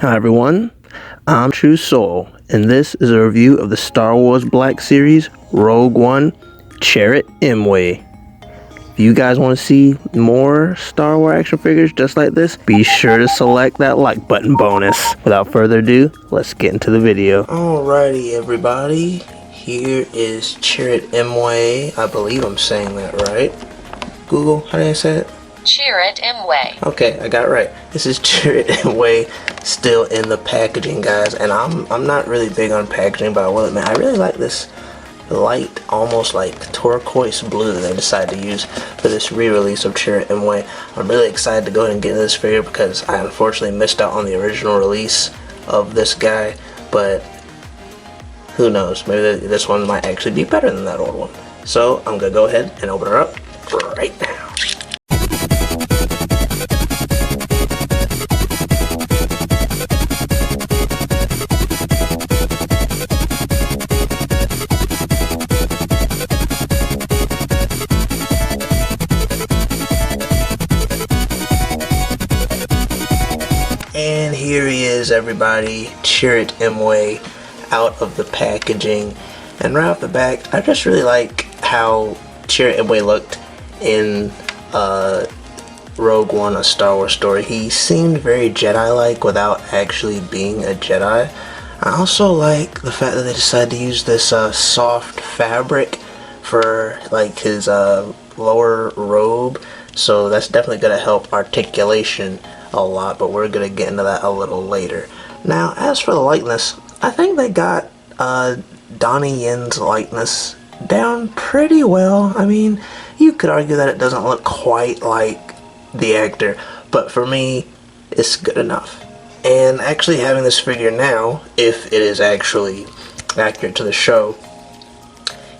Hi everyone, I'm True Soul, and this is a review of the Star Wars Black Series Rogue One Chirrut Imwe. If you guys want to see more Star Wars action figures just like this, be sure to select that like button bonus. Without further ado, let's get into the video. Alrighty everybody, here is Chirrut Imwe. I believe I'm saying that right. Google, how did I say it? Chirrut Imwe. Okay, I got it right. This is Chirrut Imwe still in the packaging, guys, and I'm not really big on packaging, but I will admit I really like this light, almost like turquoise blue that they decided to use for this re-release of Chirrut Imwe. I'm really excited to go ahead and get into this figure because I unfortunately missed out on the original release of this guy, but who knows, maybe this one might actually be better than that old one. So I'm gonna go ahead and open her up right now. And here he is, everybody, Chirrut Imwe out of the packaging. And right off the back, I just really like how Chirrut Imwe looked in Rogue One, A Star Wars Story. He seemed very Jedi-like without actually being a Jedi. I also like the fact that they decided to use this soft fabric for like his lower robe. So that's definitely going to help articulation a lot, but we're going to get into that a little later. Now, as for the likeness, I think they got Donnie Yen's likeness down pretty well. I mean, you could argue that it doesn't look quite like the actor, but for me, it's good enough. And actually having this figure now, if it is actually accurate to the show,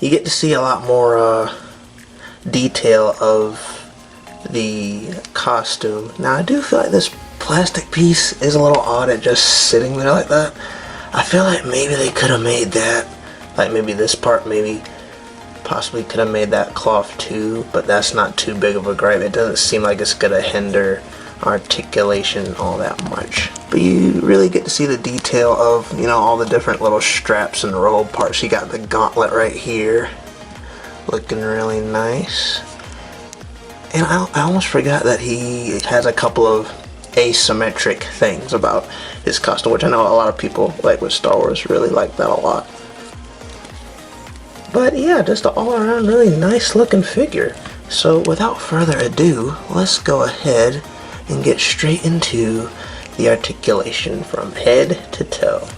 you get to see a lot more detail of the costume. Now I do feel like this plastic piece is a little odd at just sitting there like that. I feel like maybe they could have made that, like maybe this part maybe possibly could have made that cloth too, but that's not too big of a gripe. It doesn't seem like it's gonna hinder articulation all that much. But you really get to see the detail of, you know, all the different little straps and robe parts. You got the gauntlet right here looking really nice. And I almost forgot that he has a couple of asymmetric things about his costume, which I know a lot of people, like with Star Wars, really like that a lot. But yeah, just an all-around really nice looking figure. So without further ado, let's go ahead and get straight into the articulation from head to toe.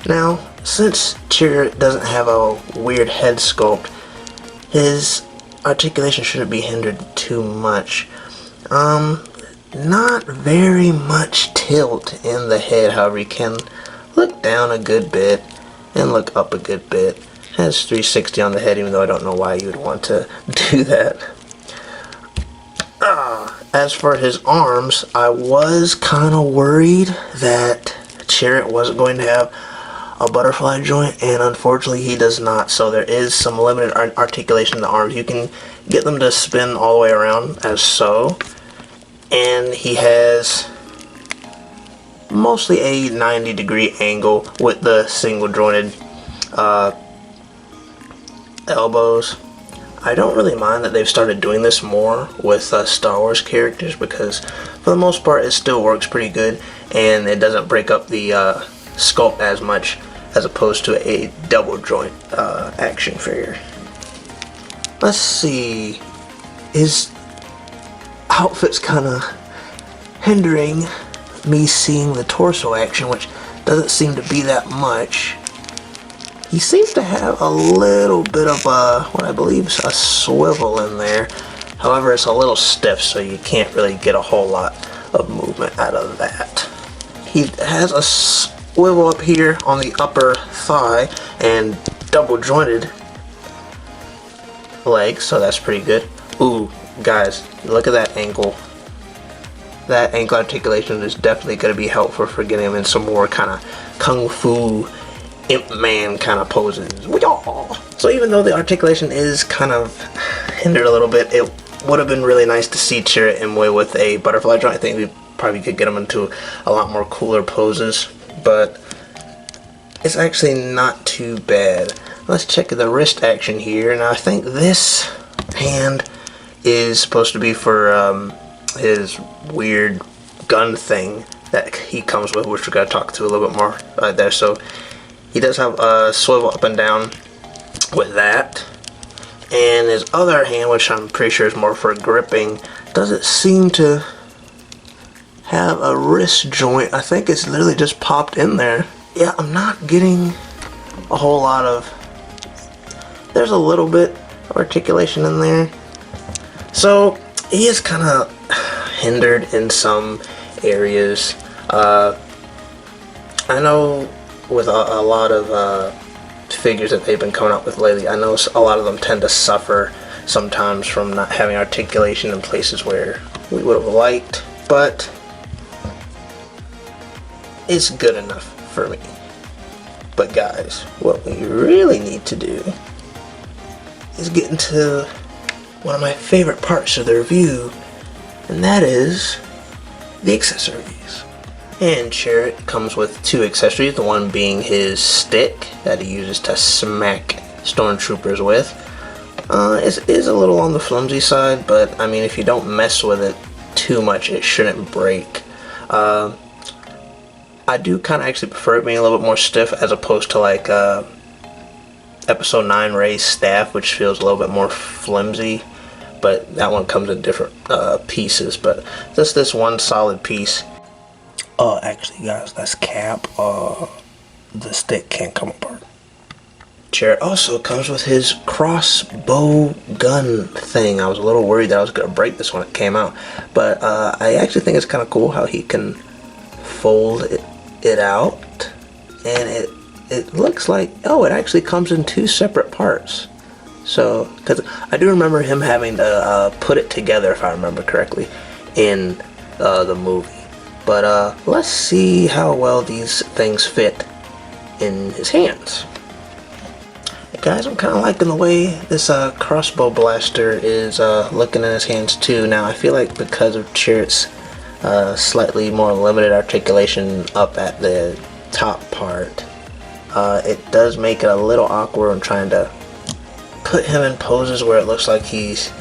Now, since Chirrut doesn't have a weird head sculpt, his articulation shouldn't be hindered too much. Not very much tilt in the head, however you can look down a good bit and look up a good bit. Has 360 on the head, even though I don't know why you would want to do that. As for his arms, I was kind of worried that Chirrut wasn't going to have a butterfly joint, and unfortunately he does not, so there is some limited articulation in the arms. You can get them to spin all the way around as so, and he has mostly a 90-degree angle with the single jointed elbows. I don't really mind that they've started doing this more with Star Wars characters, because for the most part it still works pretty good and it doesn't break up the sculpt as much as opposed to a double joint action figure. Let's see, his outfit's kind of hindering me seeing the torso action, which doesn't seem to be that much. He seems to have a little bit of what I believe is a swivel in there. However, it's a little stiff, so you can't really get a whole lot of movement out of that. He has a swivel up here on the upper thigh and double jointed leg, so that's pretty good. Ooh, guys, look at that ankle. That ankle articulation is definitely going to be helpful for getting him in some more kind of kung fu Imp Man kind of poses. So even though the articulation is kind of hindered a little bit, it would have been really nice to see Chirrut Imwe with a butterfly joint. I think it'd be probably could get him into a lot more cooler poses, but it's actually not too bad. Let's check the wrist action here. Now I think this hand is supposed to be for his weird gun thing that he comes with, which we're going to talk to a little bit more there. So he does have a swivel up and down with that. And his other hand, which I'm pretty sure is more for gripping, doesn't seem to have a wrist joint. I think it's literally just popped in there. Yeah, I'm not getting a whole lot of... There's a little bit of articulation in there. So he is kind of hindered in some areas. I know with a lot of figures that they've been coming up with lately, I know a lot of them tend to suffer sometimes from not having articulation in places where we would have liked, but it's good enough for me. But guys, what we really need to do is get into one of my favorite parts of the review, and that is the accessories. And Chirrut comes with 2 accessories, the one being his stick that he uses to smack stormtroopers with. It is a little on the flimsy side, but I mean, if you don't mess with it too much, it shouldn't break. I do kind of actually prefer it being a little bit more stiff as opposed to like Episode 9 Rey's staff, which feels a little bit more flimsy, but that one comes in different pieces. But just this one solid piece. Actually guys, that's cap. The stick can't come apart. Chirrut also comes with his crossbow gun thing. I was a little worried that I was going to break this when it came out, but I actually think it's kind of cool how he can fold it out, and it looks like, oh, it actually comes in 2 separate parts. So, because I do remember him having to put it together, if I remember correctly, in the movie. But let's see how well these things fit in his hands. Guys, I'm kind of liking the way this crossbow blaster is looking in his hands too. Now, I feel like because of Chirrut's slightly more limited articulation up at the top part, it does make it a little awkward when trying to put him in poses where it looks like he's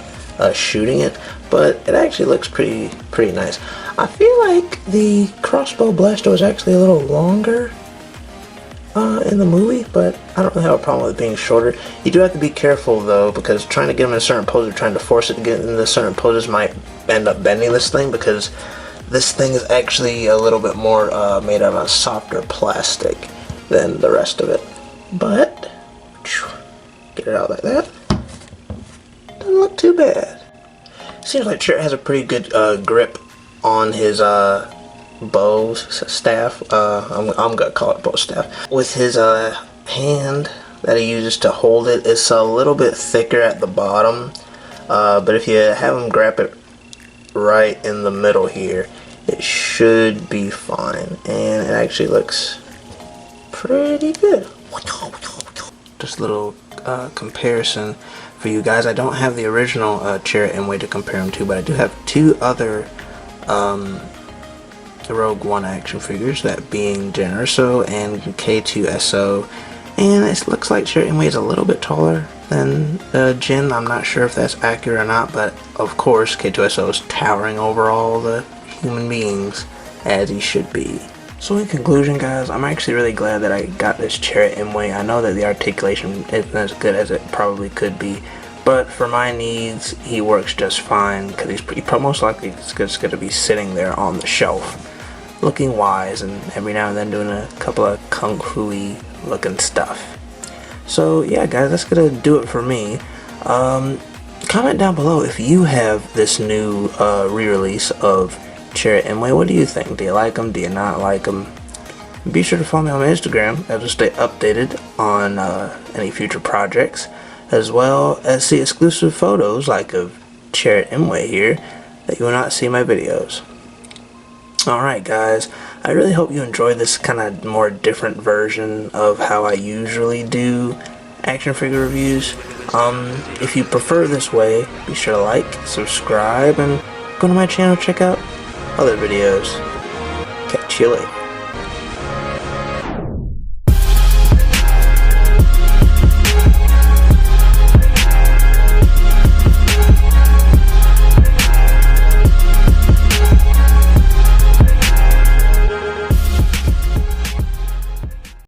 shooting it, but it actually looks pretty nice. I feel like the crossbow blaster was actually a little longer in the movie, but I don't really have a problem with it being shorter. You do have to be careful though, because trying to get him in a certain pose or trying to force it to get into certain poses might end up bending this thing, because this thing is actually a little bit more made out of a softer plastic than the rest of it. But get it out like that. Doesn't look too bad. Seems like Chirrut has a pretty good grip on his bow staff. I'm gonna call it bow staff. With his hand that he uses to hold it, it's a little bit thicker at the bottom, but if you have him grab it right in the middle here, it should be fine, and it actually looks pretty good. Just a little comparison for you guys. I don't have the original Chirrut Imwe to compare him to, but I do have 2 other Rogue One action figures, that being Generoso and K2SO, and it looks like Chirrut Imwe is a little bit taller than Jin. I'm not sure if that's accurate or not, but of course K2SO is towering over all the human beings, as he should be. So in conclusion guys, I'm actually really glad that I got this Chirrut Imwe. I know that the articulation isn't as good as it probably could be, but for my needs he works just fine, because he's most likely just going to be sitting there on the shelf looking wise, and every now and then doing a couple of kung fu-y looking stuff. So yeah guys, that's gonna do it for me. Comment down below if you have this new re-release of Chirrut Imwe. What do you think? Do you like them? Do you not like them? Be sure to follow me on my Instagram to stay updated on any future projects, as well as see exclusive photos like of Chirrut Imwe here that you will not see in my videos. Alright guys, I really hope you enjoyed this kind of more different version of how I usually do action figure reviews. If you prefer this way, be sure to like, subscribe, and go to my channel, check out other videos. Catch you later.